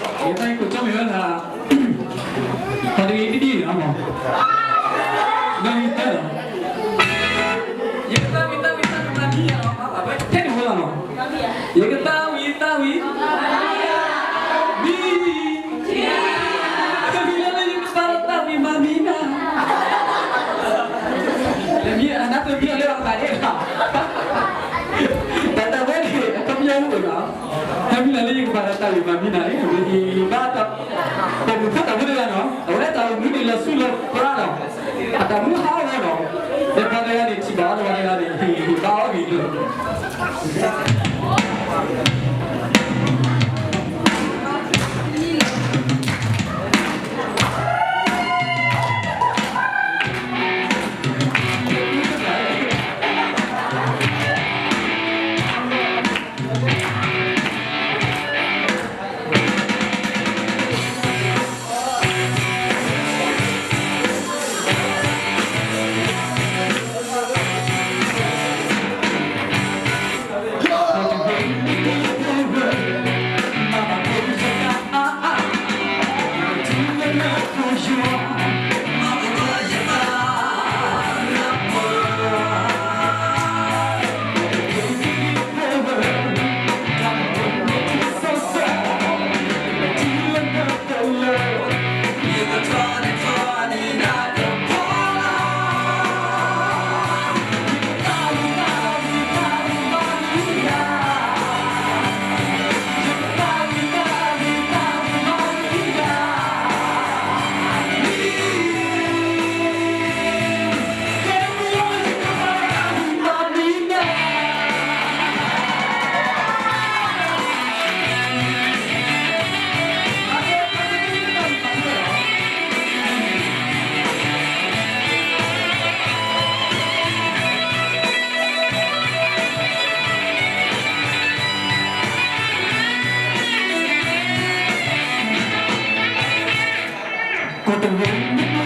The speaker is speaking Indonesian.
Kita ikut coba lah. Tadi ini apa? Nggak minta loh. Ya kita minta lagi ya apa? Tadi bola loh. Ya kita minta. Kabila lagi kepala tapi mamina. Lebih anak tuh dia lewat tadi lah. Kata boleh, kami yang udah. Kami lagi kepala tapi mamina ini di batak. Tapi kita boleh lah no. Orang tahu ini lah sulit perang. Kata mu hawa no. Depan dia ni cibar, orang ni bawa gitu. Kau